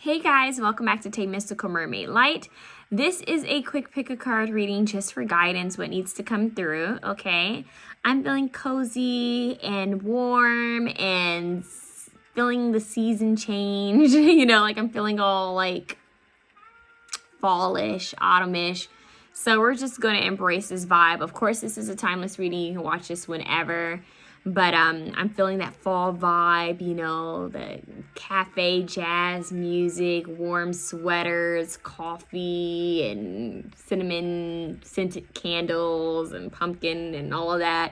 Hey guys, welcome back to TayMysticalMermaidLight. This is a quick pick a card reading just for guidance, what needs to come through, okay? I'm feeling cozy and warm and feeling the season change, like I'm feeling all like fallish, autumnish. So we're just going to embrace this vibe. Of course, this is a timeless reading. You can watch this whenever. But I'm feeling that fall vibe, the cafe jazz music, warm sweaters, coffee, and cinnamon scented candles, and pumpkin, and all of that.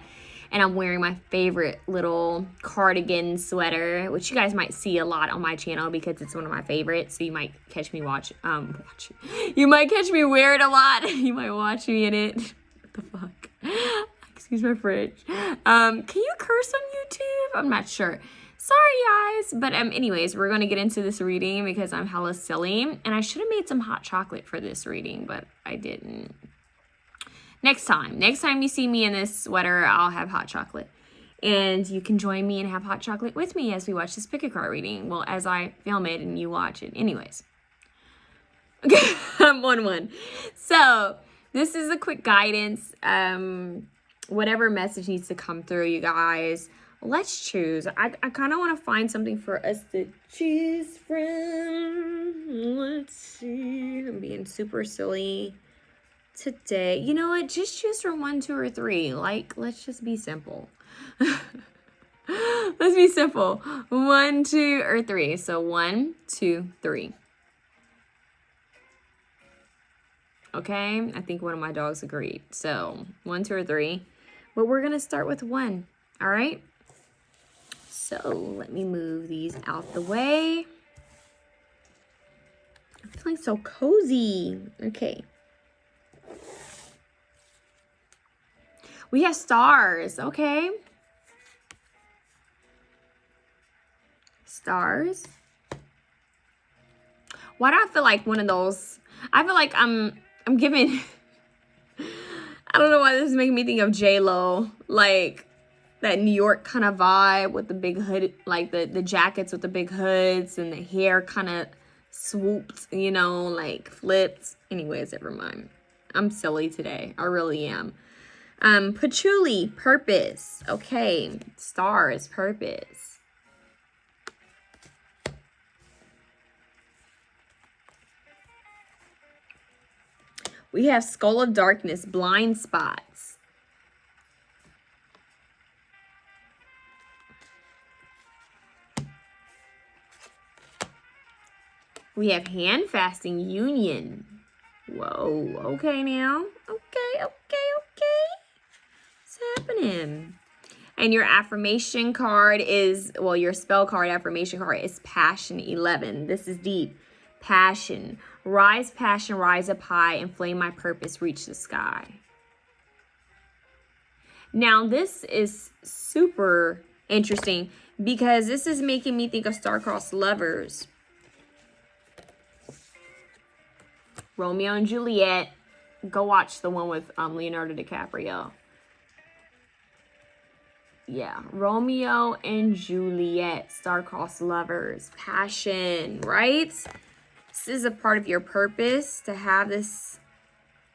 And I'm wearing my favorite little cardigan sweater, which you guys might see a lot on my channel because it's one of my favorites. So you might catch me You might catch me wear it a lot. You might watch me in it. What the fuck? Excuse my French. Can you curse on YouTube? I'm not sure. Sorry, guys. But anyways, we're going to get into this reading because I'm hella silly. And I should have made some hot chocolate for this reading, but I didn't. Next time you see me in this sweater, I'll have hot chocolate. And you can join me and have hot chocolate with me as we watch this pick a card reading. Well, as I film it and you watch it. Anyways. Okay, I'm 1-1. So, this is a quick guidance. Whatever message needs to come through, you guys, let's choose. I kind of want to find something for us to choose from. Let's see. I'm being super silly today. You know what? Just choose from 1, 2, or 3. Let's just be simple. Let's be simple. 1, 2, or 3. So 1, 2, 3. Okay? I think one of my dogs agreed. So 1, 2, or 3. But we're going to start with 1, all right? So let me move these out the way. I'm feeling so cozy. Okay. We have stars, okay? Stars. Why do I feel like one of those? I feel like I'm giving... I don't know why this is making me think of J-Lo, like that New York kind of vibe with the big hood, like the jackets with the big hoods and the hair kind of swooped, like flipped. Anyways, never mind. I'm silly today. I really am. Patchouli, purpose. Okay, stars, purpose. We have Skull of Darkness, blind spots. We have hand fasting, union. Whoa, okay now. Okay. What's happening? And your affirmation card is, your spell card affirmation card is Passion 11. This is deep. Passion, rise up high, and flame my purpose, reach the sky. Now, this is super interesting because this is making me think of star-crossed lovers. Romeo and Juliet. Go watch the one with Leonardo DiCaprio. Yeah, Romeo and Juliet, star-crossed lovers, passion, right? This is a part of your purpose to have this,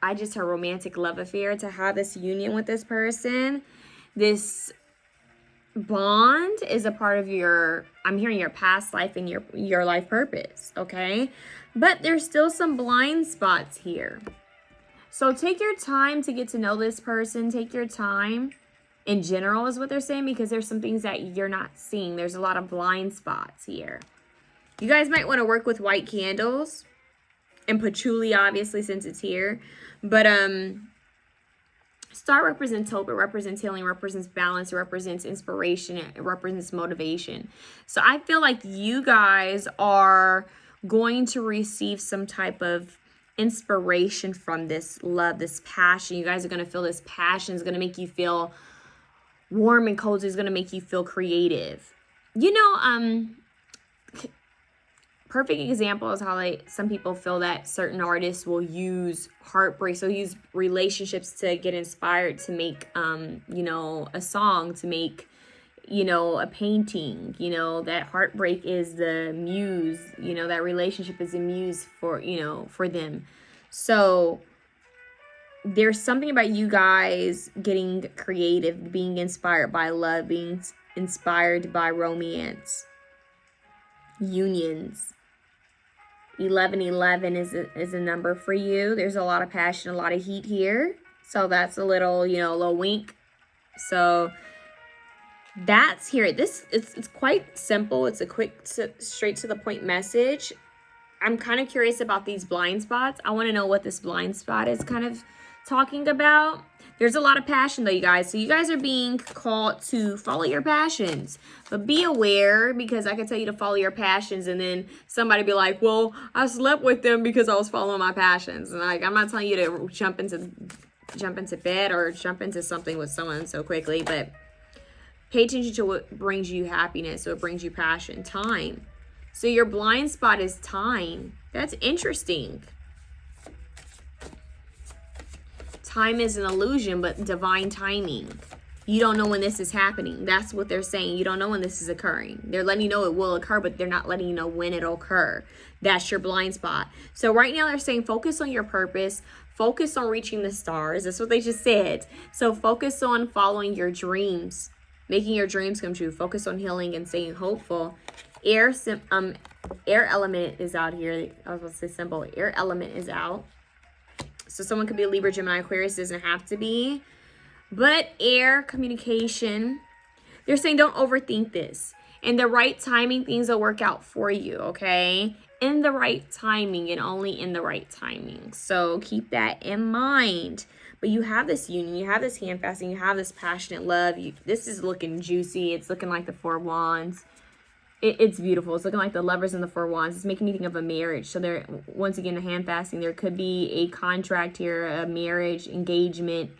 a romantic love affair, to have this union with this person. This bond is a part of I'm hearing your past life and your life purpose, okay? But there's still some blind spots here. So take your time to get to know this person. Take your time in general is what they're saying, because there's some things that you're not seeing. There's a lot of blind spots here. You guys might want to work with white candles and patchouli, obviously, since it's here. But star represents hope. It represents healing. It represents balance. It represents inspiration. It represents motivation. So I feel like you guys are going to receive some type of inspiration from this love, this passion. You guys are going to feel this passion. It's going to make you feel warm and cozy. It's going to make you feel creative. Perfect example is how some people feel that certain artists will use heartbreak, so use relationships to get inspired to make a song, to make you know, a painting, you know, that heartbreak is the muse, you know, that relationship is a muse for, you know, for them. So there's something about you guys getting creative, being inspired by love, being inspired by romance, unions. 1111 is a number for you. There's a lot of passion, a lot of heat here. So that's a little, you know, a little wink. So that's here. It's quite simple. It's a quick, straight to the point message. I'm kind of curious about these blind spots. I want to know what this blind spot is kind of talking about. There's a lot of passion though, you guys. So you guys are being called to follow your passions. But be aware, because I can tell you to follow your passions and then somebody be like, well, I slept with them because I was following my passions. And like, I'm not telling you to jump into bed or jump into something with someone so quickly, but pay attention to what brings you happiness, what brings you passion. Time. So your blind spot is time. That's interesting. Time is an illusion, but divine timing. You don't know when this is happening. That's what they're saying. You don't know when this is occurring. They're letting you know it will occur, but they're not letting you know when it'll occur. That's your blind spot. So right now they're saying focus on your purpose. Focus on reaching the stars. That's what they just said. So focus on following your dreams, making your dreams come true. Focus on healing and staying hopeful. Air element is out here. I was going to say symbol. Air element is out. So someone could be a Libra, Gemini, Aquarius. Doesn't have to be. But air, communication. They're saying don't overthink this. In the right timing, things will work out for you, okay? In the right timing and only in the right timing. So keep that in mind. But you have this union. You have this hand fasting. You have this passionate love. This is looking juicy. It's looking like the Four of Wands. It's beautiful. It's looking like the Lovers and the Four of Wands. It's making me think of a marriage. So there, once again, the hand fasting. There could be a contract here, a marriage, engagement.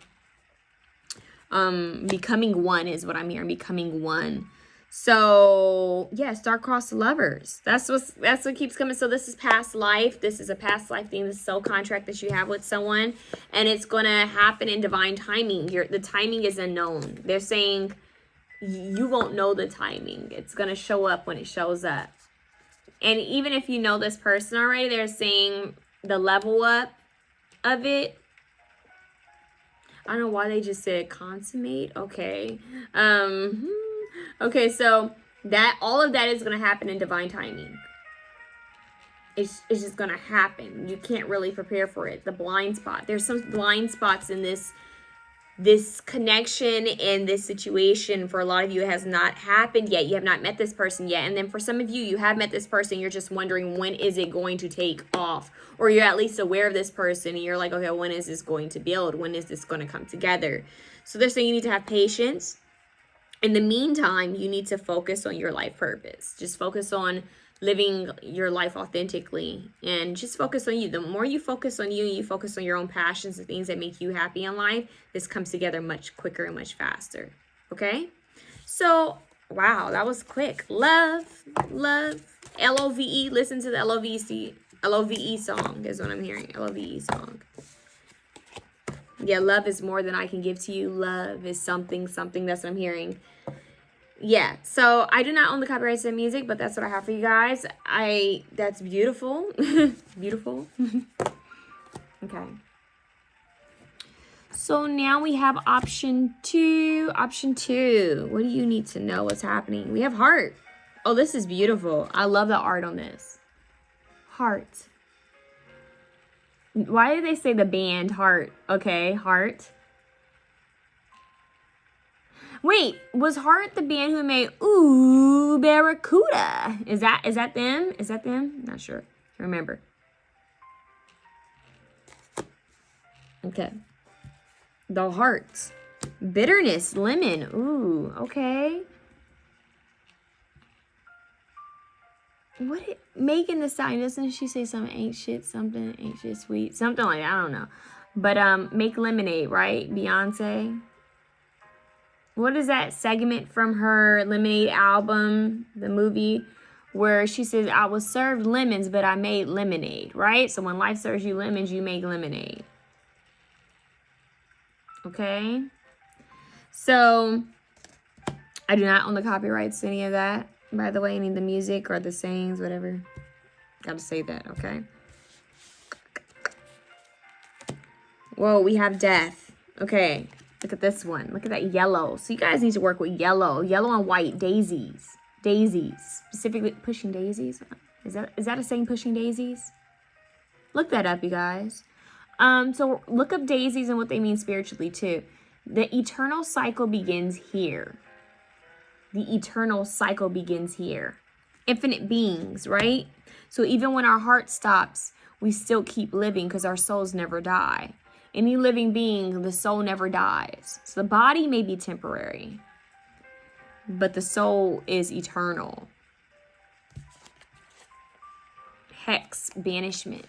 Becoming one is what I'm hearing. Becoming one. So yeah, star-crossed lovers. That's what keeps coming. So this is past life. This is a past life thing. This is soul contract that you have with someone, and it's gonna happen in divine timing. The timing is unknown. They're saying you won't know the timing. It's gonna show up when it shows up. And even if you know this person already, they're saying the level up of it. I don't know why they just said consummate. Okay. Okay, so that all of that is going to happen in divine timing. It's just going to happen. You can't really prepare for it. The blind spot. There's some blind spots in this connection and this situation. For a lot of you, it has not happened yet. You have not met this person yet. And then for some of you, you have met this person. You're just wondering, when is it going to take off? Or you're at least aware of this person and you're like, okay, when is this going to build? When is this going to come together? So they're saying you need to have patience. In the meantime, you need to focus on your life purpose. Just focus on living your life authentically and just focus on you. The more you focus on you and you focus on your own passions, the things that make you happy in life, this comes together much quicker and much faster. Okay? So, wow, that was quick. Love, L-O-V-E. Listen to the L-O-V-E song is what I'm hearing. L-O-V-E song. Yeah, love is more than I can give to you. Love is something. That's what I'm hearing. Yeah, so I do not own the copyrights to music, but that's what I have for you guys. That's beautiful. Beautiful. Okay. So now we have option 2. Option 2. What do you need to know? What's happening? We have heart. Oh, this is beautiful. I love the art on this. Heart. Why did they say the band Heart? Okay, Heart. Wait, was Heart the band who made Ooh Barracuda? Is that them? Is that them? Not sure. I remember. Okay. The Hearts. Bitterness, lemon. Ooh, okay. What Megan the Stallion, doesn't she say something ain't shit sweet, something like that? I don't know. But make lemonade, right? Beyonce. What is that segment from her Lemonade album, the movie, where she says, I was served lemons, but I made lemonade, right? So when life serves you lemons, you make lemonade. Okay? So I do not own the copyrights to any of that, by the way, any of the music or the sayings, whatever. Gotta say that, okay? Whoa, we have death. Okay, look at this one. Look at that yellow. So you guys need to work with yellow. Yellow and white, daisies. Daisies. Specifically, pushing daisies. Is that a saying, pushing daisies? Look that up, you guys. So look up daisies and what they mean spiritually, too. The eternal cycle begins here. The eternal cycle begins here. Infinite beings, right? So even when our heart stops, we still keep living because our souls never die. Any living being, the soul never dies. So the body may be temporary, but the soul is eternal. Hex, banishment.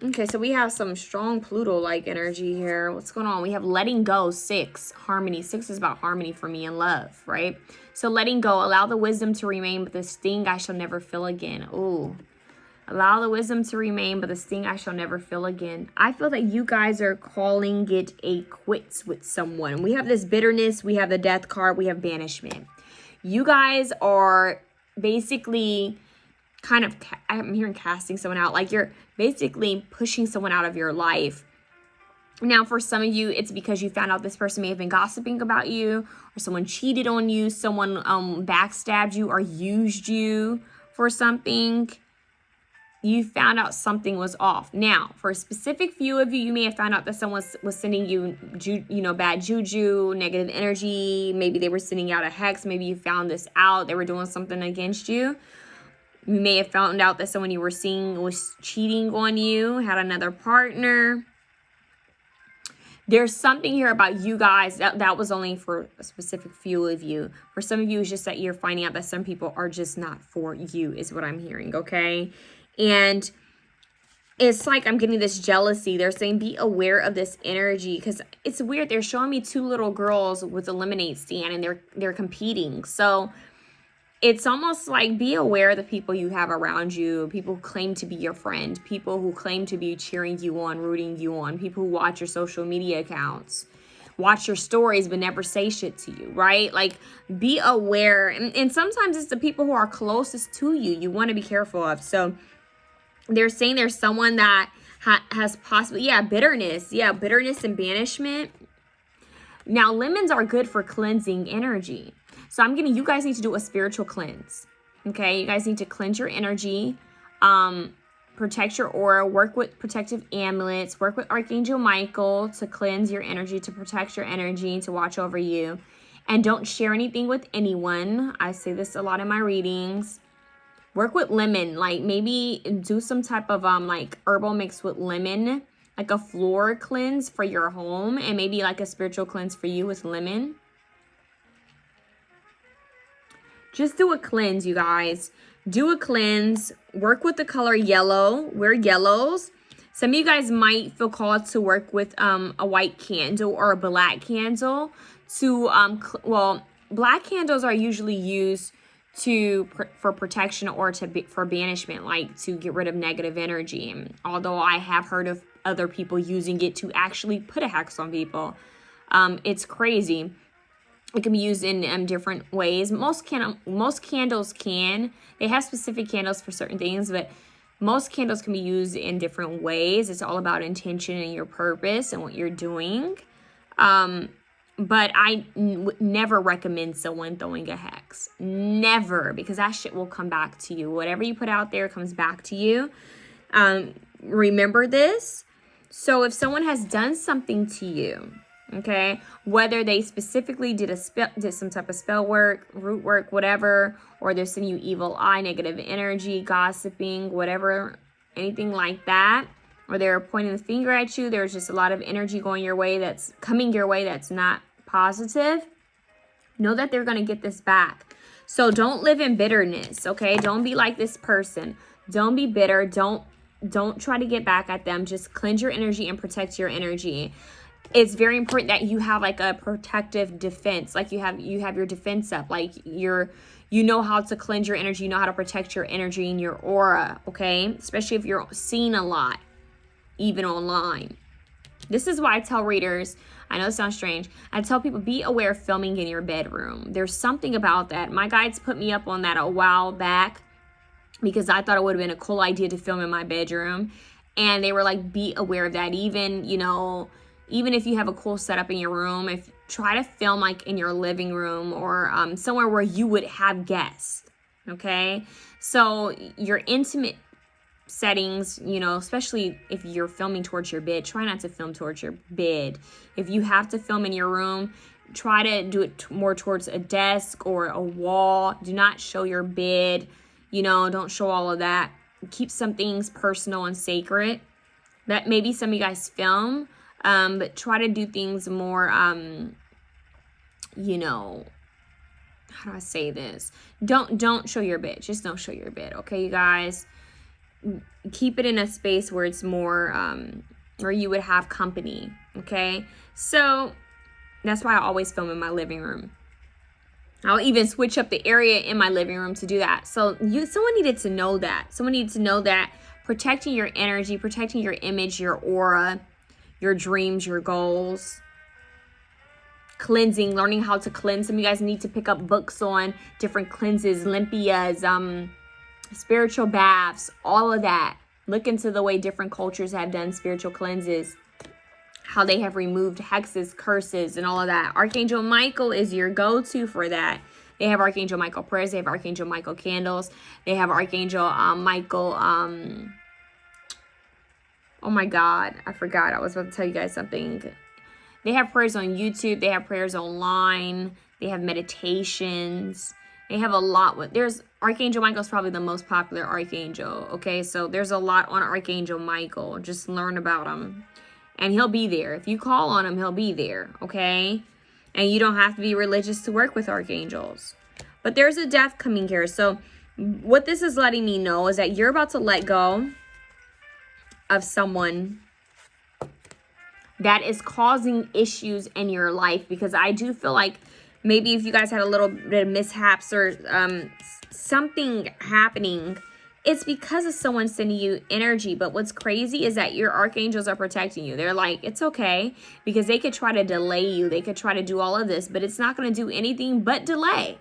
Okay, so we have some strong Pluto-like energy here. What's going on? We have letting go, 6, harmony. 6 is about harmony for me and love, right? So letting go, allow the wisdom to remain, but the sting I shall never feel again. Ooh. Allow the wisdom to remain, but the sting I shall never feel again. I feel that you guys are calling it a quits with someone. We have this bitterness. We have the death card. We have banishment. You guys are basically kind of, I'm hearing casting someone out. Like you're basically pushing someone out of your life. Now, for some of you, it's because you found out this person may have been gossiping about you, or someone cheated on you, someone backstabbed you or used you for something. You found out something was off. Now, for a specific few of you, you may have found out that someone was sending you, bad juju, negative energy. Maybe they were sending out a hex. Maybe you found this out. They were doing something against you. You may have found out that someone you were seeing was cheating on you, had another partner. There's something here about you guys that was only for a specific few of you. For some of you, it's just that you're finding out that some people are just not for you, is what I'm hearing, okay? And it's like I'm getting this jealousy. They're saying be aware of this energy because it's weird. They're showing me 2 little girls with a lemonade stand and they're competing. So it's almost like be aware of the people you have around you, people who claim to be your friend, people who claim to be cheering you on, rooting you on, people who watch your social media accounts, watch your stories but never say shit to you, right? Like be aware. And sometimes it's the people who are closest to you you want to be careful of. So they're saying there's someone that has possibly, bitterness. Yeah, bitterness and banishment. Now, lemons are good for cleansing energy. So you guys need to do a spiritual cleanse. Okay, you guys need to cleanse your energy, protect your aura, work with protective amulets, work with Archangel Michael to cleanse your energy, to protect your energy, to watch over you. And don't share anything with anyone. I say this a lot in my readings. Work with lemon, like maybe do some type of like herbal mix with lemon, like a floor cleanse for your home, and maybe like a spiritual cleanse for you with lemon. Just do a cleanse, you guys. Do a cleanse. Work with the color yellow. Wear yellows. Some of you guys might feel called to work with a white candle or a black candle. Black candles are usually used for protection or for banishment, like to get rid of negative energy. And although I have heard of other people using it to actually put a hex on people, it's crazy. It can be used in different ways. Most candles can. They have specific candles for certain things, but most candles can be used in different ways. It's all about intention and your purpose and what you're doing. But I never recommend someone throwing a hex. Never, because that shit will come back to you. Whatever you put out there comes back to you. Remember this. So if someone has done something to you, okay, whether they specifically did some type of spell work, root work, whatever, or they're sending you evil eye, negative energy, gossiping, whatever, anything like that, or they're pointing the finger at you, there's just a lot of energy coming your way that's not positive, know that they're going to get this back. So don't live in bitterness, okay? Don't be like this person. Don't be bitter. Don't try to get back at them. Just cleanse your energy and protect your energy. It's very important that you have like a protective defense. Like you have your defense up. Like you know how to cleanse your energy. You know how to protect your energy and your aura, okay? Especially if you're seen a lot, even online. This is why I tell readers, I know it sounds strange, I tell people be aware of filming in your bedroom. There's something about that. My guides put me up on that a while back because I thought it would have been a cool idea to film in my bedroom. And they were like, be aware of that. Even, you know, even if you have a cool setup in your room, if try to film like in your living room or somewhere where you would have guests, okay? So your intimate settings, you know, especially if you're filming towards your bed, try not to film towards your bed. If you have to film in your room, try to do it more towards a desk or a wall. Do not show your bed, you know, don't show all of that. Keep some things personal and sacred. That maybe some of you guys film, but try to do things more, you know, how do I say this? Don't show your bed. Just don't show your bed, okay, you guys? Keep it in a space where it's more, where you would have company, okay? So that's why I always film in my living room. I'll even switch up the area in my living room to do that. So someone needed to know that. Someone needed to know that protecting your energy, protecting your image, your aura, your dreams, your goals, cleansing, learning how to cleanse. Some of you guys need to pick up books on different cleanses, limpias, spiritual baths, all of that. Look into the way different cultures have done spiritual cleanses, how they have removed hexes, curses, and all of that. Archangel Michael is your go-to for that. They have Archangel Michael prayers. They have Archangel Michael candles. They have Archangel Michael, oh my God, I forgot. I was about to tell you guys something. They have prayers on YouTube. They have prayers online. They have meditations. They have a lot. There's Archangel Michael is probably the most popular archangel. Okay, so there's a lot on Archangel Michael. Just learn about him. And he'll be there. If you call on him, he'll be there, okay? And you don't have to be religious to work with archangels. But there's a death coming here. So what this is letting me know is that you're about to let go of someone that is causing issues in your life. Because I do feel like maybe if you guys had a little bit of mishaps or something happening, it's because of someone sending you energy. But what's crazy is that your archangels are protecting you. They're like, it's okay, because they could try to delay you. They could try to do all of this, but it's not going to do anything but delay.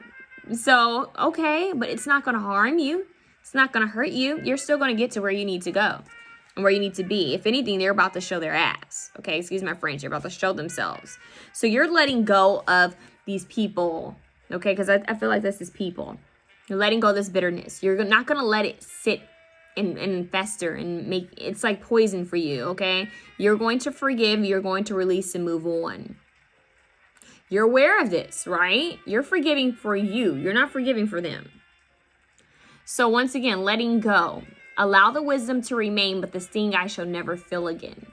So, okay, but it's not going to harm you. It's not going to hurt you. You're still going to get to where you need to go and where you need to be. If anything, they're about to show their ass. Okay, excuse my French. They're about to show themselves. So you're letting go of these people, okay, because I feel like this is people. You're letting go of this bitterness. You're not going to let it sit and fester and make, it's like poison for you, okay? You're going to forgive. You're going to release and move on. You're aware of this, right? You're forgiving for you. You're not forgiving for them. So once again, letting go. Allow the wisdom to remain, but the sting I shall never feel again.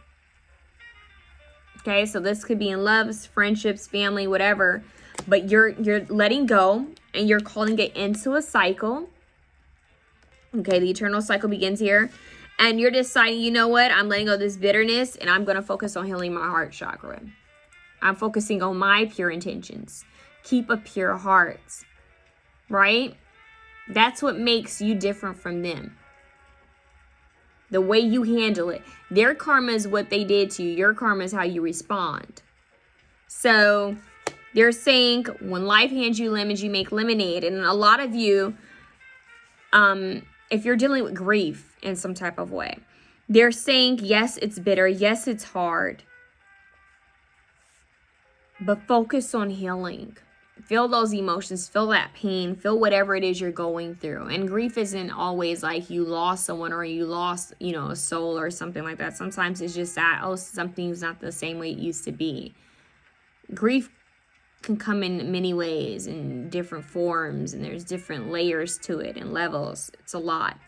Okay, so this could be in loves, friendships, family, whatever. But you're letting go and you're calling it into a cycle. Okay, the eternal cycle begins here. And you're deciding, you know what? I'm letting go of this bitterness and I'm going to focus on healing my heart chakra. I'm focusing on my pure intentions. Keep a pure heart, right? That's what makes you different from them. The way you handle it. Their karma is what they did to you. Your karma is how you respond. So they're saying when life hands you lemons, you make lemonade. And a lot of you, if you're dealing with grief in some type of way, they're saying, yes, it's bitter. Yes, it's hard. But focus on healing. Feel those emotions, feel that pain, feel whatever it is you're going through. And grief isn't always like you lost someone or you lost, you know, a soul or something like that. Sometimes it's just that, oh, something's not the same way it used to be. Grief can come in many ways, in different forms, and there's different layers to it and levels. It's a lot.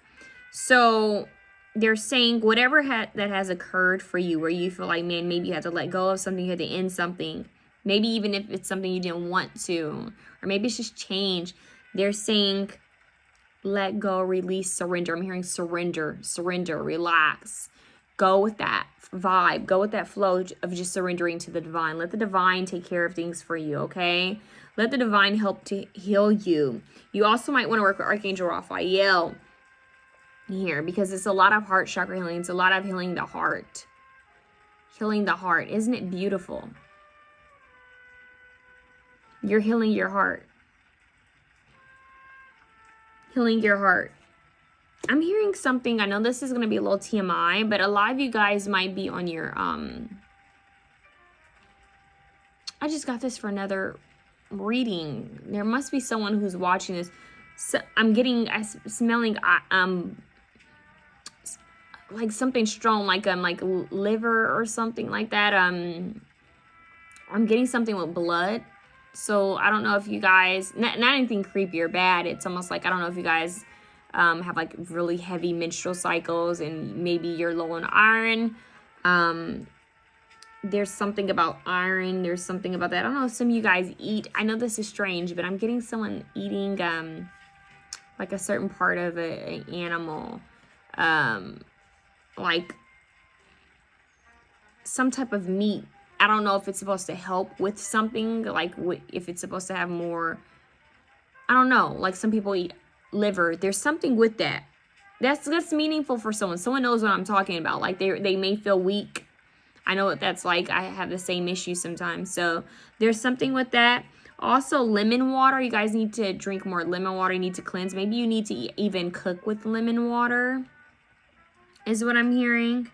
So they're saying whatever that has occurred for you, where you feel like, man, maybe you had to let go of something, you had to end something. Maybe even if it's something you didn't want to, or maybe it's just change. They're saying, let go, release, surrender. I'm hearing surrender, relax. Go with that vibe. Go with that flow of just surrendering to the divine. Let the divine take care of things for you, okay? Let the divine help to heal you. You also might want to work with Archangel Raphael here, because it's a lot of heart chakra healing. It's a lot of healing the heart. Healing the heart. Isn't it beautiful? You're healing your heart. Healing your heart. I'm hearing something. I know this is going to be a little TMI, but a lot of you guys might be on your, I just got this for another reading. There must be someone who's watching this. So I'm smelling, like something strong, like liver or something like that. I'm getting something with blood. So I don't know if you guys, not anything creepy or bad. It's almost like, I don't know if you guys have like really heavy menstrual cycles and maybe you're low on iron. There's something about iron. There's something about that. I don't know if some of you guys eat. I know this is strange, but I'm getting someone eating like a certain part of an animal. Like some type of meat. I don't know if it's supposed to help with something, like if it's supposed to have more, I don't know, like some people eat liver. There's something with that. That's meaningful for someone. Someone knows what I'm talking about. Like they may feel weak. I know what that's like. I have the same issue sometimes. So there's something with that. Also, lemon water. You guys need to drink more lemon water. You need to cleanse. Maybe you need to even cook with lemon water, is what I'm hearing.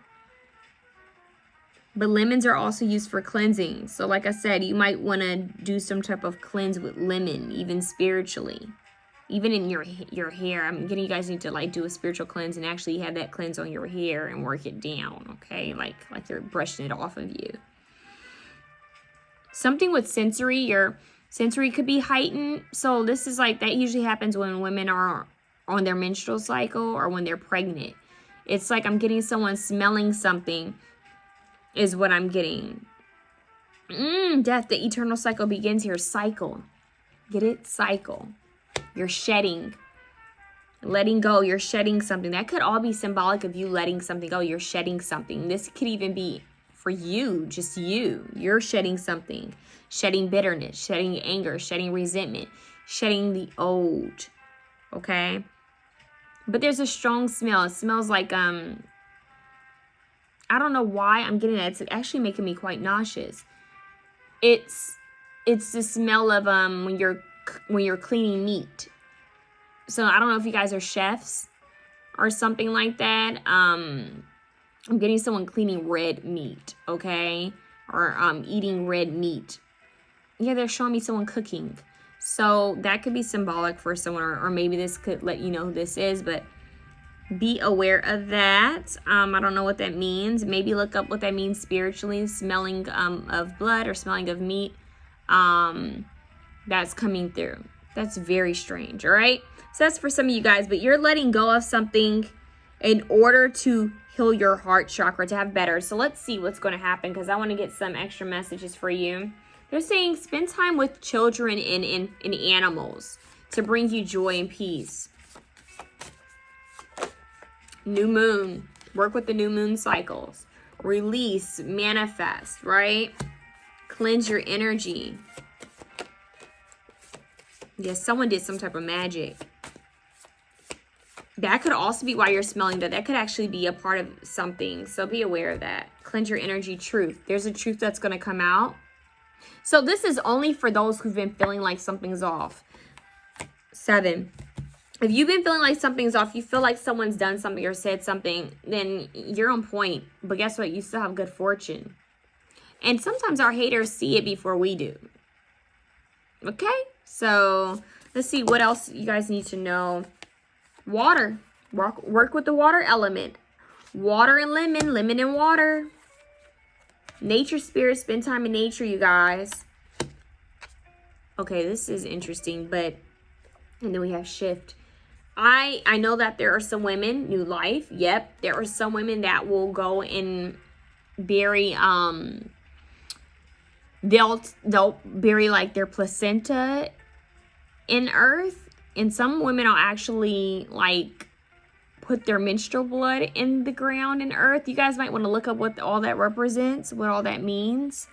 But lemons are also used for cleansing. So like I said, you might want to do some type of cleanse with lemon, even spiritually. Even in your hair. I'm getting you guys need to like do a spiritual cleanse and actually have that cleanse on your hair and work it down, okay? Like you're brushing it off of you. Something with sensory. Your sensory could be heightened. So this is like, that usually happens when women are on their menstrual cycle or when they're pregnant. It's like I'm getting someone smelling something is what I'm getting. Death, the eternal cycle begins here. Cycle. Get it? Cycle. You're shedding. Letting go. You're shedding something. That could all be symbolic of you letting something go. You're shedding something. This could even be for you. Just you. You're shedding something. Shedding bitterness. Shedding anger. Shedding resentment. Shedding the old. Okay? But there's a strong smell. It smells like, I don't know why I'm getting that. It's actually making me quite nauseous. It's the smell of when you're cleaning meat. So I don't know if you guys are chefs or something like that. I'm getting someone cleaning red meat, okay? Or eating red meat. Yeah, they're showing me someone cooking. So that could be symbolic for someone, or maybe this could let you know who this is, but be aware of that. I don't know what that means. Maybe look up what that means spiritually. Smelling of blood or smelling of meat. That's coming through. That's very strange, all right? So that's for some of you guys, but you're letting go of something in order to heal your heart chakra, to have better. So let's see what's going to happen, because I want to get some extra messages for you. They're saying spend time with children and animals to bring you joy and peace. New moon. Work with the new moon cycles. Release, manifest, right? Cleanse your energy. Yes, someone did some type of magic. That could also be why you're smelling that. That could actually be a part of something. So be aware of that. Cleanse your energy. Truth. There's a truth that's going to come out. So this is only for those who've been feeling like something's off. 7. If you've been feeling like something's off, you feel like someone's done something or said something, then you're on point. But guess what? You still have good fortune. And sometimes our haters see it before we do. Okay? So let's see what else you guys need to know. Water. Work with the water element. Water and lemon. Lemon and water. Nature spirit. Spend time in nature, you guys. Okay, this is interesting, but... And then we have shift. I know that there are some women, new life. Yep. There are some women that will go and bury, they'll bury like their placenta in earth. And some women will actually like put their menstrual blood in the ground in earth. You guys might want to look up what all that represents, what all that means.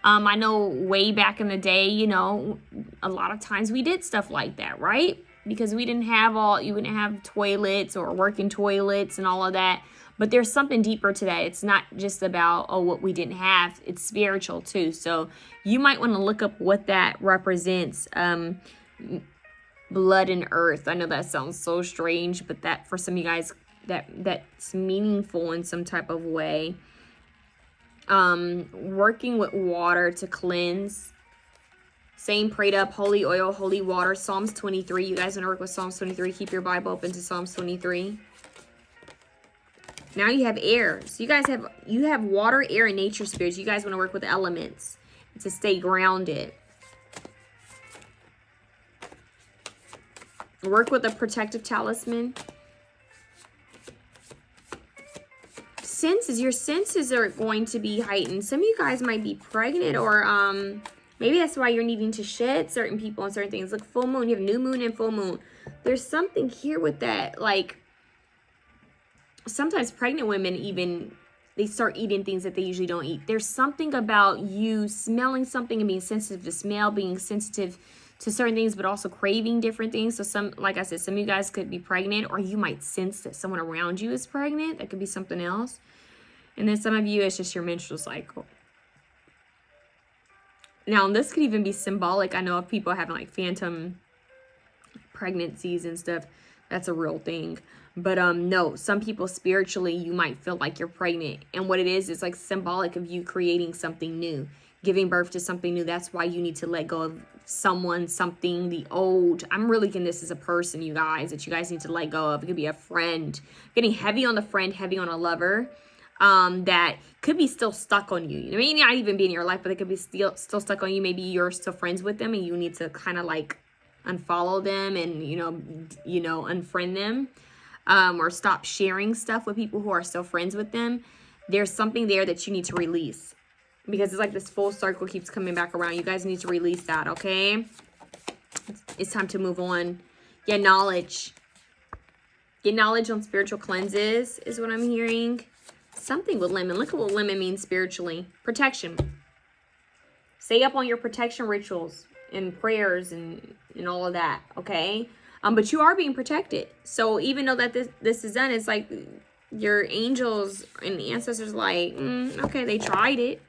I know way back in the day, you know, a lot of times we did stuff like that, right? Because we didn't have you wouldn't have toilets or working toilets and all of that. But there's something deeper to that. It's not just about, oh, what we didn't have. It's spiritual too. So you might want to look up what that represents. Blood and earth. I know that sounds so strange, but that for some of you guys, that's meaningful in some type of way. Working with water to cleanse. Saying prayed up, holy oil, holy water. Psalms 23. You guys want to work with Psalms 23? Keep your Bible open to Psalms 23. Now you have air. So you have water, air, and nature spirits. You guys want to work with elements to stay grounded. Work with a protective talisman. Your senses are going to be heightened. Some of you guys might be pregnant, or maybe that's why you're needing to shed certain people and certain things. Look, full moon. You have new moon and full moon. There's something here with that. Like, sometimes pregnant women even, they start eating things that they usually don't eat. There's something about you smelling something and being sensitive to smell, being sensitive to certain things, but also craving different things. So like I said, some of you guys could be pregnant, or you might sense that someone around you is pregnant. That could be something else. And then some of you, it's just your menstrual cycle. Now, this could even be symbolic. I know of people having like phantom pregnancies and stuff. That's a real thing. But no, some people spiritually, you might feel like you're pregnant. And what it is like symbolic of you creating something new, giving birth to something new. That's why you need to let go of someone, something, the old. I'm really getting this as a person, you guys, that you guys need to let go of. It could be a friend. Getting heavy on the friend, heavy on a lover. That could be still stuck on you. It may not even be in your life, but it could be still stuck on you. Maybe you're still friends with them and you need to kind of like unfollow them and, you know, unfriend them, or stop sharing stuff with people who are still friends with them. There's something there that you need to release, because it's like this full circle keeps coming back around. You guys need to release that, okay? It's time to move on. Get knowledge. Get knowledge on spiritual cleanses is what I'm hearing. Something with lemon. Look at what lemon means spiritually. Protection. Stay up on your protection rituals and prayers and all of that, okay? But you are being protected. So even though that this is done, it's like your angels and ancestors like, okay, they tried it.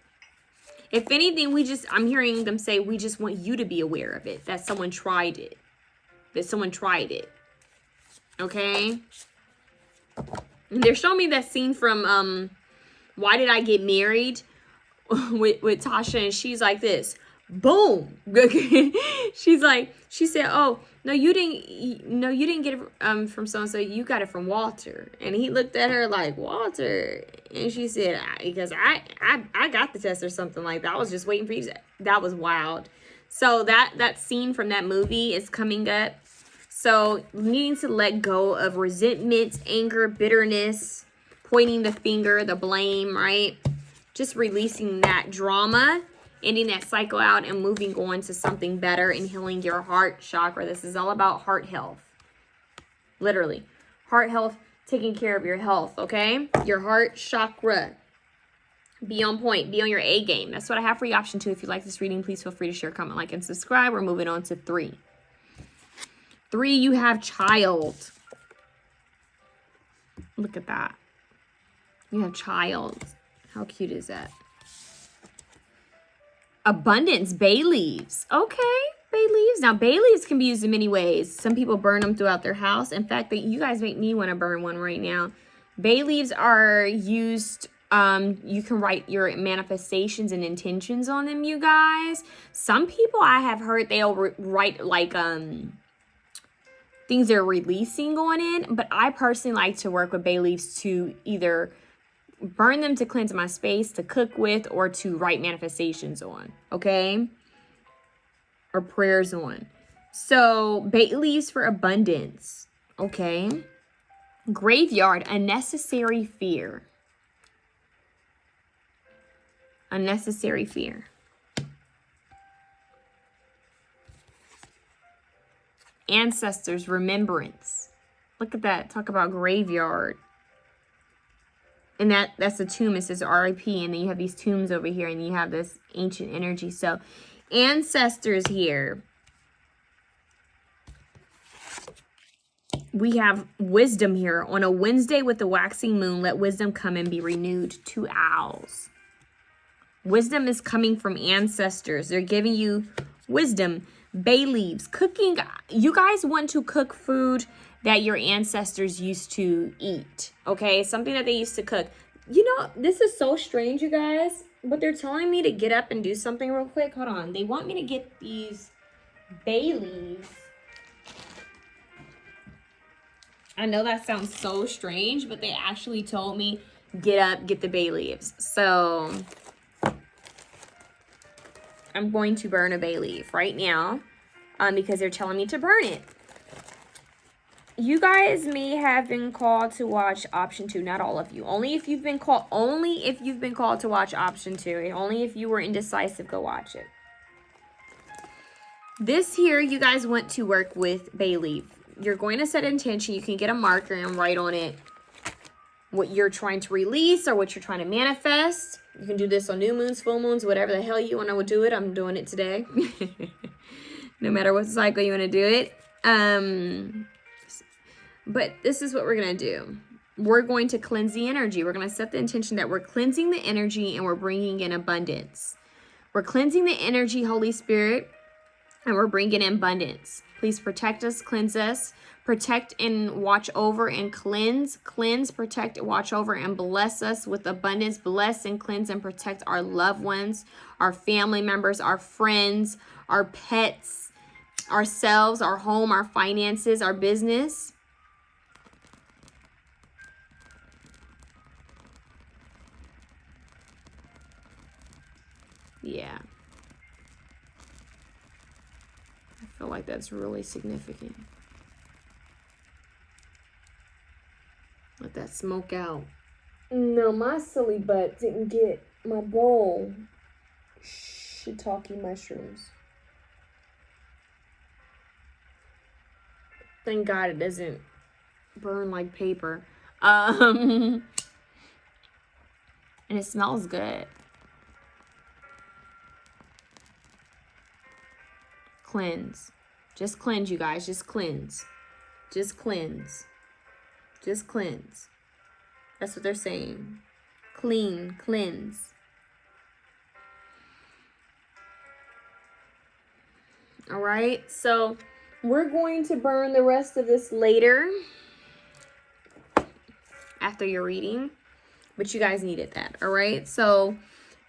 If anything, I'm hearing them say, we just want you to be aware of it, that someone tried it. That someone tried it. Okay? And they're showing me that scene from Why Did I Get Married with Tasha, and she's like this. Boom. She said, oh, no, you didn't get it from so-and-so, you got it from Walter. And he looked at her like, Walter? And she said, because I got the test or something like that. I was just waiting for you to. That was wild. So that scene from that movie is coming up. So needing to let go of resentment, anger, bitterness, pointing the finger, the blame, right? Just releasing that drama, ending that cycle out and moving on to something better and healing your heart chakra. This is all about heart health. Literally. Heart health, taking care of your health, okay? Your heart chakra. Be on point. Be on your A game. That's what I have for you. Option 2. If you like this reading, please feel free to share, comment, like, and subscribe. We're moving on to 3. 3, you have child. Look at that. You have child. How cute is that? Abundance, bay leaves. Okay, bay leaves. Now, bay leaves can be used in many ways. Some people burn them throughout their house. In fact, you guys make me want to burn one right now. Bay leaves are used, you can write your manifestations and intentions on them, you guys. Some people I have heard they'll write like things they're releasing on it. But I personally like to work with bay leaves to either burn them to cleanse my space, to cook with, or to write manifestations on, okay? Or prayers on. So, bay leaves for abundance, okay? Graveyard, unnecessary fear. Unnecessary fear. Ancestors, remembrance. Look at that. Talk about graveyard. And that's a tomb. It says RIP. And then you have these tombs over here. And you have this ancient energy. So, ancestors here. we have wisdom here. On a Wednesday with the waxing moon, let wisdom come and be renewed. 2 owls. Wisdom is coming from ancestors. They're giving you wisdom. Bay leaves. Cooking. You guys want to cook food that your ancestors used to eat. Okay? Something that they used to cook. You know, this is so strange, you guys. But they're telling me to get up and do something real quick. Hold on. They want me to get these bay leaves. I know that sounds so strange, but they actually told me, get up, get the bay leaves. So I'm going to burn a bay leaf right now because they're telling me to burn it. You guys may have been called to watch option 2. Not all of you. Only if you've been called to watch option 2. Only if you were indecisive, go watch it. This here, you guys want to work with bay leaf. You're going to set intention. You can get a marker and write on it what you're trying to release or what you're trying to manifest. You can do this on new moons, full moons, whatever the hell you want to do it. I'm doing it today. No matter what cycle you want to do it. But this is what we're going to do. We're going to cleanse the energy. We're going to set the intention that we're cleansing the energy and we're bringing in abundance. We're cleansing the energy, Holy Spirit, and we're bringing in abundance. Please protect us, cleanse us, protect and watch over and cleanse, protect, watch over and bless us with abundance. Bless and cleanse and protect our loved ones, our family members, our friends, our pets, ourselves, our home, our finances, our business. Yeah. I feel like that's really significant. Let that smoke out. No, my silly butt didn't get my bowl. Shiitake mushrooms. Thank God it doesn't burn like paper. And it smells good. Cleanse. Just cleanse, you guys. Just cleanse. Just cleanse. Just cleanse. That's what they're saying. Clean, cleanse. All right, so we're going to burn the rest of this later after your reading, but you guys needed that. All right, so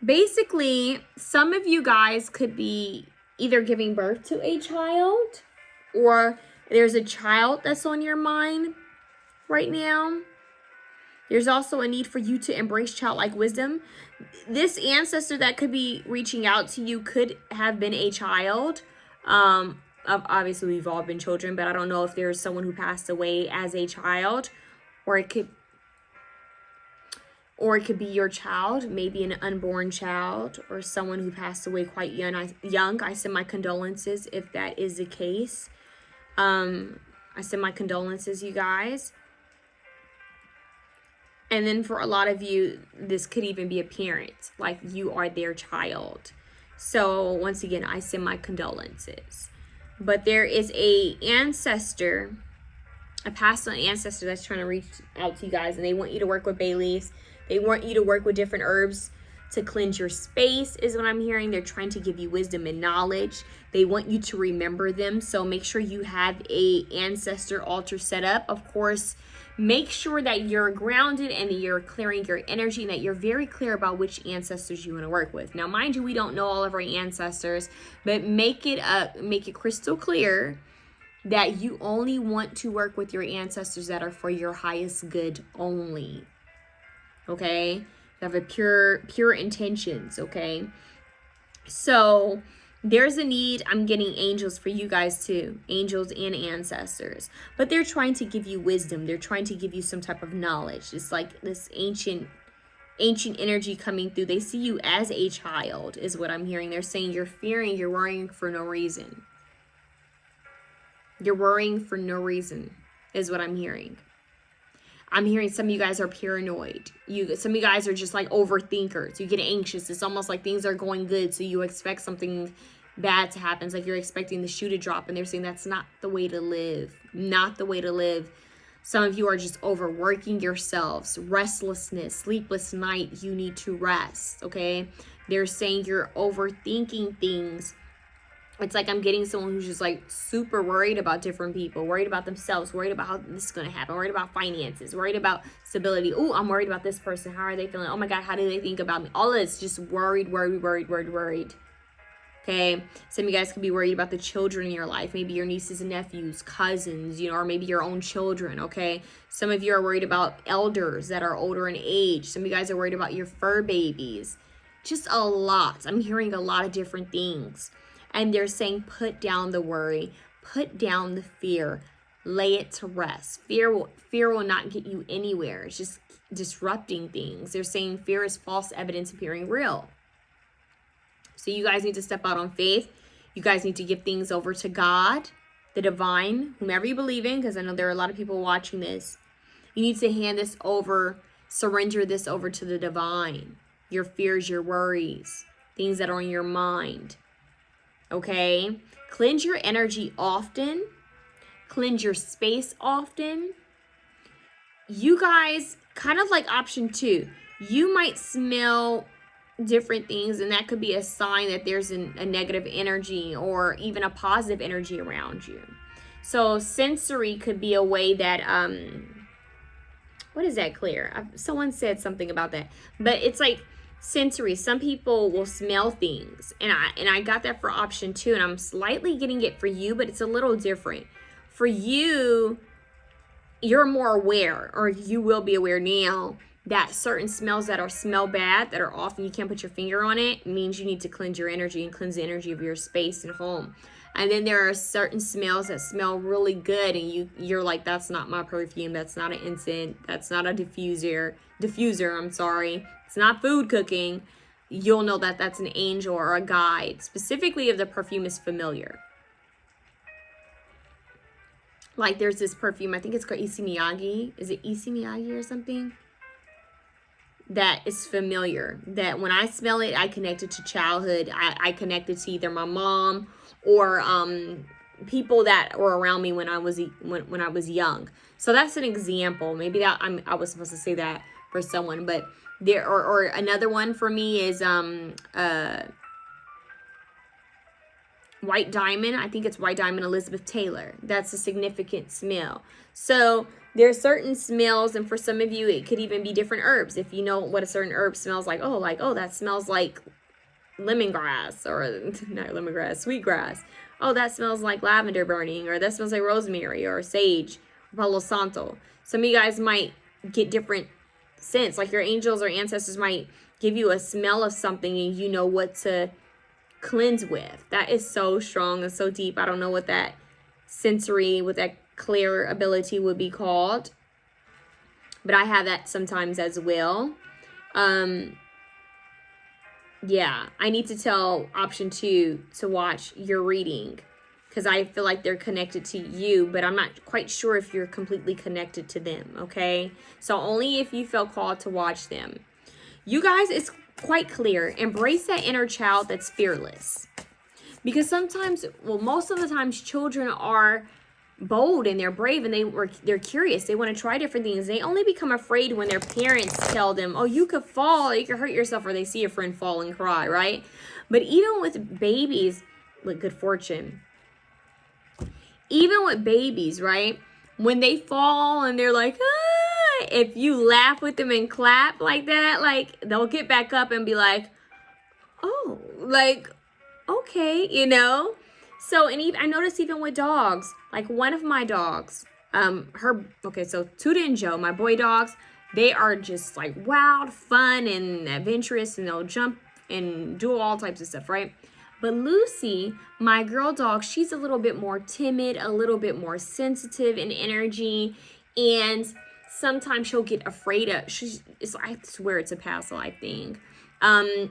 basically, some of you guys could be either giving birth to a child or there's a child that's on your mind right now. There's also a need for you to embrace childlike wisdom. This ancestor that could be reaching out to you could have been a child. Obviously, we've all been children, but I don't know if there's someone who passed away as a child, or it could be your child, maybe an unborn child, or someone who passed away quite young. I send my condolences if that is the case. I send my condolences, you guys. And then for a lot of you, this could even be a parent, like you are their child. So once again, I send my condolences. But there is a ancestor, a passed on ancestor that's trying to reach out to you guys, and they want you to work with bay leaves. They want you to work with different herbs to cleanse your space, is what I'm hearing. They're trying to give you wisdom and knowledge. They want you to remember them. So make sure you have a ancestor altar set up. Of course, make sure that you're grounded and that you're clearing your energy and that you're very clear about which ancestors you want to work with. Now, mind you, we don't know all of our ancestors, but make it crystal clear that you only want to work with your ancestors that are for your highest good only. Okay? You have a pure intentions, okay? So there's a need. I'm getting angels for you guys too. Angels and ancestors. But they're trying to give you wisdom. They're trying to give you some type of knowledge. It's like this ancient energy coming through. They see you as a child is what I'm hearing. They're saying you're fearing, you're worrying for no reason. You're worrying for no reason is what I'm hearing. I'm hearing some of you guys are paranoid. Some of you guys are just like overthinkers. You get anxious. It's almost like things are going good, so you expect something bad to happen. It's like you're expecting the shoe to drop, and they're saying that's not the way to live. Not the way to live. Some of you are just overworking yourselves. Restlessness, sleepless night. You need to rest, okay? They're saying you're overthinking things. It's like I'm getting someone who's just like super worried about different people, worried about themselves, worried about how this is going to happen, worried about finances, worried about stability. Oh, I'm worried about this person. How are they feeling? Oh my God, how do they think about me? All of it's just worried. Okay, some of you guys could be worried about the children in your life, maybe your nieces and nephews, cousins, you know, or maybe your own children, okay? Some of you are worried about elders that are older in age. Some of you guys are worried about your fur babies. Just a lot. I'm hearing a lot of different things. And they're saying put down the worry, put down the fear, lay it to rest. Fear will not get you anywhere. It's just disrupting things. They're saying fear is false evidence appearing real. So you guys need to step out on faith. You guys need to give things over to God, the divine, whomever you believe in, because I know there are a lot of people watching this. You need to hand this over, surrender this over to the divine. Your fears, your worries, things that are on your mind. Okay? Cleanse your energy often. Cleanse your space often. You guys, kind of like option 2, you might smell different things, and that could be a sign that there's a negative energy or even a positive energy around you. So sensory could be a way that what is that, Claire? Someone said something about that, but it's like sensory. Some people will smell things, and I got that for option 2, and I'm slightly getting it for you, but it's a little different. For you, you're more aware, or you will be aware now, that certain smells that smell bad, that are often you can't put your finger on it, means you need to cleanse your energy and cleanse the energy of your space and home. And then there are certain smells that smell really good, and you're like, that's not my perfume, that's not an incense, that's not a diffuser, I'm sorry, it's not food cooking. You'll know that that's an angel or a guide, specifically if the perfume is familiar. Like there's this perfume, I think it's called Issey Miyagi. Is it Issey Miyagi or something? That is familiar, that when I smell it, I connect it to childhood. I connect it to either my mom or people that were around me when I was young. So that's an example. Maybe that I was supposed to say that for someone, but there or another one for me is White Diamond. I think it's White Diamond Elizabeth Taylor. That's a significant smell. So there are certain smells, and for some of you, it could even be different herbs. If you know what a certain herb smells like, oh, that smells like lemongrass, or not lemongrass, sweetgrass. Oh, that smells like lavender burning, or that smells like rosemary or sage, or Palo Santo. Some of you guys might get different scents, like your angels or ancestors might give you a smell of something, and you know what to cleanse with. That is so strong and so deep. I don't know what that sensory, what that clear ability would be called, but I have that sometimes as well. Yeah, I need to tell option 2 to watch your reading, because I feel like they're connected to you, but I'm not quite sure if you're completely connected to them, okay? So only if you feel called to watch them. You guys, it's quite clear. Embrace that inner child that's fearless. Because sometimes, well, most of the times, children are bold and they're brave and they're curious. They want to try different things. They only become afraid when their parents tell them, oh, you could fall, you could hurt yourself, or they see a friend fall and cry, right? But even with babies, with good fortune, even with babies, right? When they fall and they're like, ah, if you laugh with them and clap like that, like they'll get back up and be like, oh, like, okay, you know? So, and even, I noticed even with dogs, like one of my dogs, so Tuda and Joe, my boy dogs, they are just like wild, fun, and adventurous, and they'll jump and do all types of stuff, right? But Lucy, my girl dog, she's a little bit more timid, a little bit more sensitive in energy, and sometimes she'll get afraid of, I swear it's a past life thing.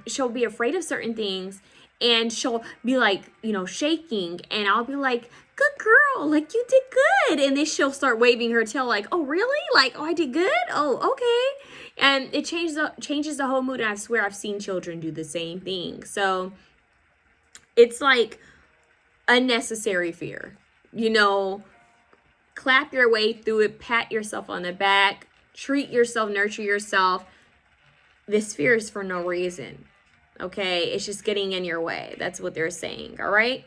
She'll be afraid of certain things, and she'll be like, you know, shaking, and I'll be like, good girl, like you did good. And then she'll start waving her tail like, oh, really? Like, oh, I did good? Oh, okay. And it changes the whole mood. And I swear I've seen children do the same thing. So It's like unnecessary fear. You know, clap your way through it, pat yourself on the back, treat yourself, nurture yourself. This fear is for no reason. Okay, it's just getting in your way. That's what they're saying. All right.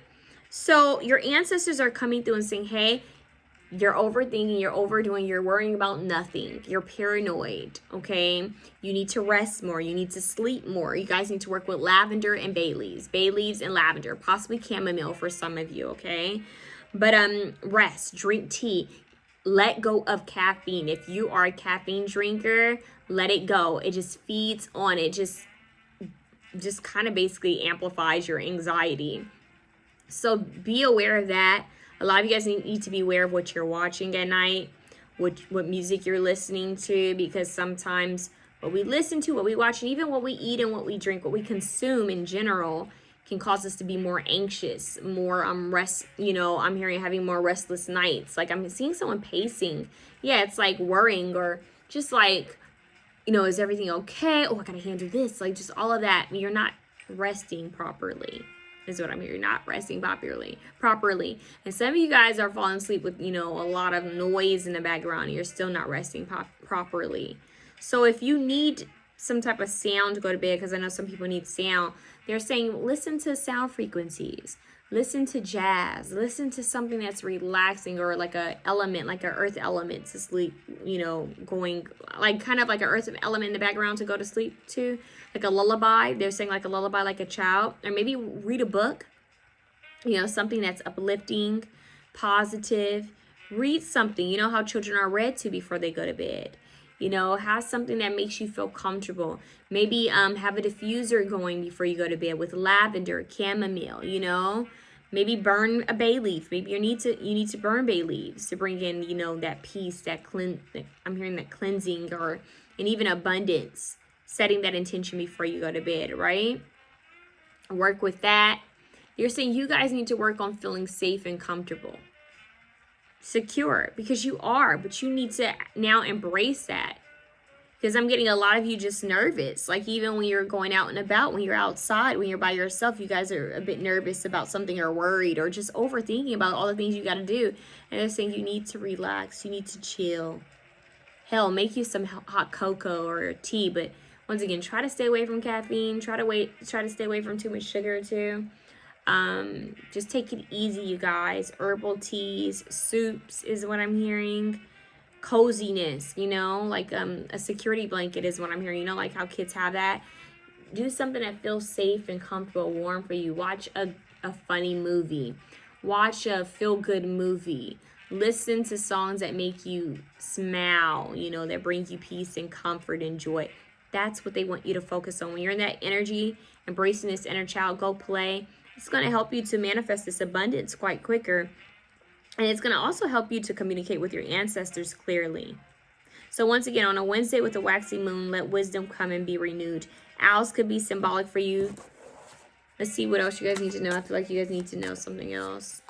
So your ancestors are coming through and saying, hey, you're overthinking, you're overdoing, you're worrying about nothing. You're paranoid, okay? You need to rest more. You need to sleep more. You guys need to work with lavender and bay leaves. Bay leaves and lavender, possibly chamomile for some of you, okay? But rest, drink tea. Let go of caffeine. If you are a caffeine drinker, let it go. It just feeds on it. Just kind of basically amplifies your anxiety. So be aware of that. A lot of you guys need to be aware of what you're watching at night, what music you're listening to, because sometimes what we listen to, what we watch, and even what we eat and what we drink, what we consume in general, can cause us to be more anxious, more I'm hearing having more restless nights. Like I'm seeing someone pacing. Yeah, it's like worrying, or just like, is everything okay? Oh, I gotta handle this. Like just all of that. You're not resting properly. Is what I'm hearing. Not resting properly. And some of you guys are falling asleep with, a lot of noise in the background, and you're still not resting properly. So if you need some type of sound to go to bed, because I know some people need sound, they're saying listen to sound frequencies. Listen to jazz. Listen to something that's relaxing, or like a element, like an earth element to sleep, going like kind of like an earth element in the background to go to sleep to. Like a lullaby. They're saying like a lullaby, like a child. Or maybe read a book, something that's uplifting, positive. Read something. You know how children are read to before they go to bed. Have something that makes you feel comfortable. Maybe have a diffuser going before you go to bed with lavender, chamomile, Maybe burn a bay leaf. Maybe you need to burn bay leaves to bring in, that peace, I'm hearing that cleansing, and even abundance. Setting that intention before you go to bed, right? Work with that. You're saying you guys need to work on feeling safe and comfortable. Secure, because you are, but you need to now embrace that. Because I'm getting a lot of you just nervous. Like even when you're going out and about, when you're outside, when you're by yourself, you guys are a bit nervous about something, or worried, or just overthinking about all the things you got to do. And they're saying you need to relax. You need to chill. Hell, make you some hot cocoa or tea, but once again, try to stay away from caffeine. Try to stay away from too much sugar too. Just take it easy, you guys. Herbal teas, soups is what I'm hearing. Coziness, like a security blanket is what I'm hearing. Like how kids have that. Do something that feels safe and comfortable, warm for you. Watch a funny movie. Watch a feel-good movie. Listen to songs that make you smile, that bring you peace and comfort and joy. That's what they want you to focus on. When you're in that energy, embracing this inner child, go play. It's going to help you to manifest this abundance quite quicker. And it's going to also help you to communicate with your ancestors clearly. So once again, on a Wednesday with a waxing moon, let wisdom come and be renewed. Owls could be symbolic for you. Let's see what else you guys need to know. I feel like you guys need to know something else.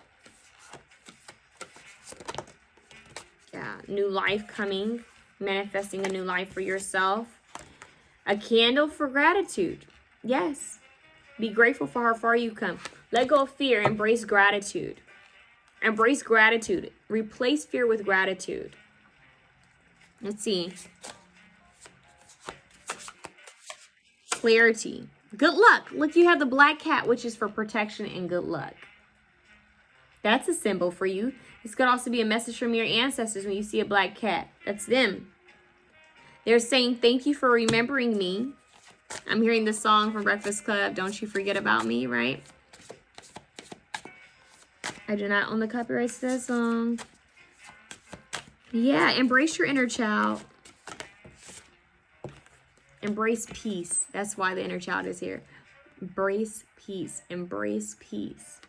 Yeah, new life coming. Manifesting a new life for yourself. A candle for gratitude. Yes. Be grateful for how far you've come. Let go of fear. Embrace gratitude. Embrace gratitude. Replace fear with gratitude. Let's see. Clarity. Good luck. Look, you have the black cat, which is for protection and good luck. That's a symbol for you. This could also be a message from your ancestors when you see a black cat. That's them. They're saying, thank you for remembering me. I'm hearing the song from Breakfast Club, Don't You Forget About Me, right? I do not own the copyrights to that song. Yeah, embrace your inner child. Embrace peace. That's why the inner child is here. Embrace peace. Embrace peace.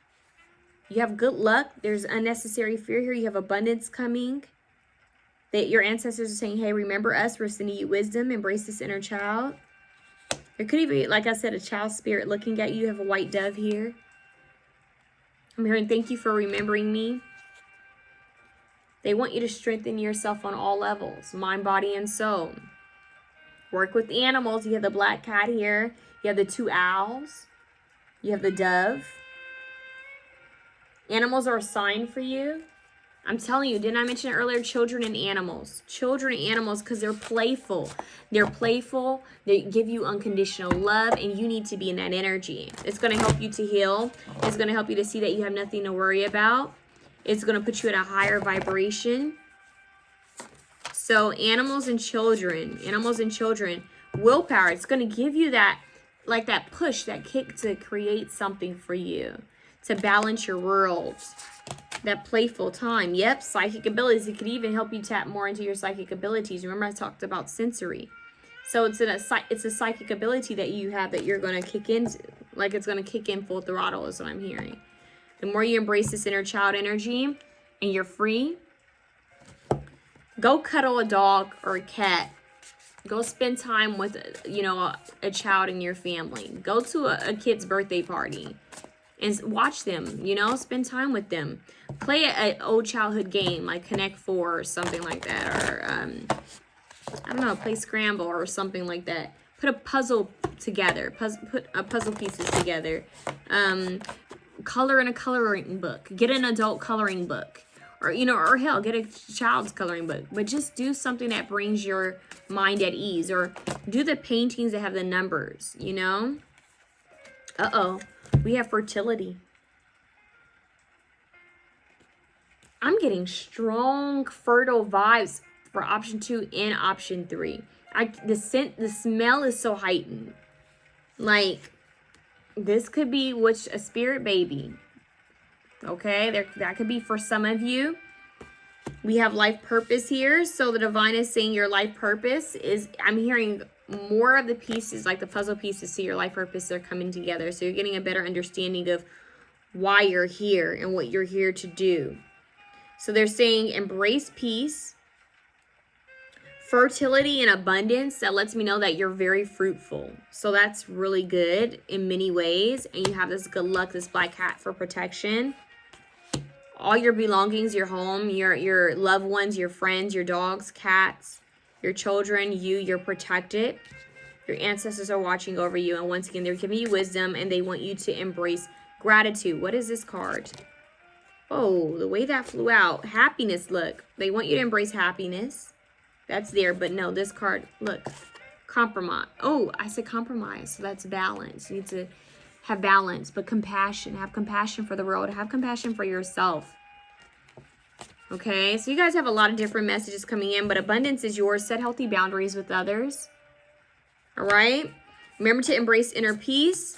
You have good luck. There's unnecessary fear here. You have abundance coming. That your ancestors are saying, hey, remember us. We're sending you wisdom. Embrace this inner child. There could even be, like I said, a child spirit looking at you. You have a white dove here. I'm hearing, thank you for remembering me. They want you to strengthen yourself on all levels. Mind, body, and soul. Work with animals. You have the black cat here. You have the two owls. You have the dove. Animals are a sign for you. I'm telling you, didn't I mention earlier, children and animals? Children and animals, because they're playful. They're playful. They give you unconditional love, and you need to be in that energy. It's going to help you to heal. It's going to help you to see that you have nothing to worry about. It's going to put you at a higher vibration. So animals and children, willpower. It's going to give you that, like that push, that kick to create something for you, to balance your worlds. That playful time. Yep, psychic abilities. It could even help you tap more into your psychic abilities. Remember I talked about sensory. So it's a psychic ability that you have that you're going to kick into. Like it's going to kick in full throttle is what I'm hearing. The more you embrace this inner child energy and you're free, go cuddle a dog or a cat. Go spend time with, you know, a child in your family. Go to a kid's birthday party and watch them, you know, spend time with them. Play an old childhood game like Connect 4 or something like that. Or, I don't know, play Scramble or something like that. Put a puzzle together. Put puzzle pieces together. Color in a coloring book. Get an adult coloring book. Or, you know, or hell, get a child's coloring book. But just do something that brings your mind at ease. Or do the paintings that have the numbers, you know? Uh-oh. We have fertility. I'm getting strong, fertile vibes for option 2 and option 3. The smell is so heightened. Like, this could be a spirit baby. Okay, that could be for some of you. We have life purpose here. So the divine is saying your life purpose is, I'm hearing more of the pieces, like the puzzle pieces to your life purpose are coming together. So you're getting a better understanding of why you're here and what you're here to do. So they're saying embrace peace, fertility, and abundance. That lets me know that you're very fruitful. So that's really good in many ways. And you have this good luck, this black cat for protection. All your belongings, your home, your loved ones, your friends, your dogs, cats, your children, you're protected. Your ancestors are watching over you. And once again, they're giving you wisdom and they want you to embrace gratitude. What is this card? Oh, the way that flew out. Happiness, look. They want you to embrace happiness. That's there, but no, this card, look. Compromise. Oh, I said compromise. So that's balance. You need to have balance, but compassion. Have compassion for the world. Have compassion for yourself. Okay, so you guys have a lot of different messages coming in, but abundance is yours. Set healthy boundaries with others. All right? Remember to embrace inner peace.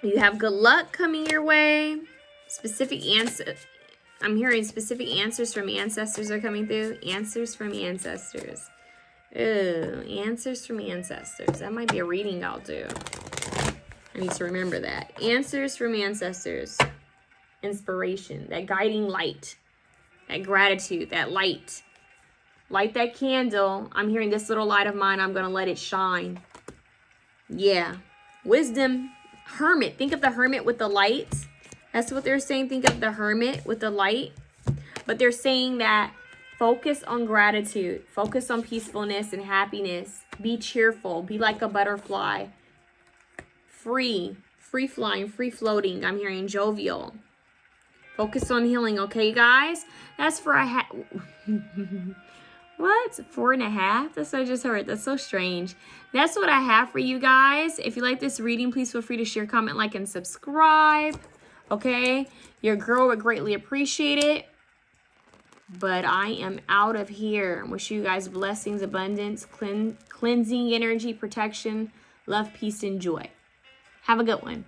You have good luck coming your way. Specific answers. I'm hearing specific answers from ancestors are coming through. Answers from ancestors. Ooh, answers from ancestors. That might be a reading I'll do. I need to remember that. Answers from ancestors. Inspiration. That guiding light. That gratitude. That light. Light that candle. I'm hearing this little light of mine. I'm going to let it shine. Yeah. Wisdom. Hermit. Think of the hermit with the light. That's what they're saying. Think of the hermit with the light. But they're saying that focus on gratitude. Focus on peacefulness and happiness. Be cheerful. Be like a butterfly. Free. Free flying. Free floating. I'm hearing jovial. Focus on healing. Okay, guys? That's for a What? 4.5? That's what I just heard. That's so strange. That's what I have for you guys. If you like this reading, please feel free to share, comment, like, and subscribe. Okay? Your girl would greatly appreciate it. But I am out of here. Wish you guys blessings, abundance, cleansing energy, protection, love, peace, and joy. Have a good one.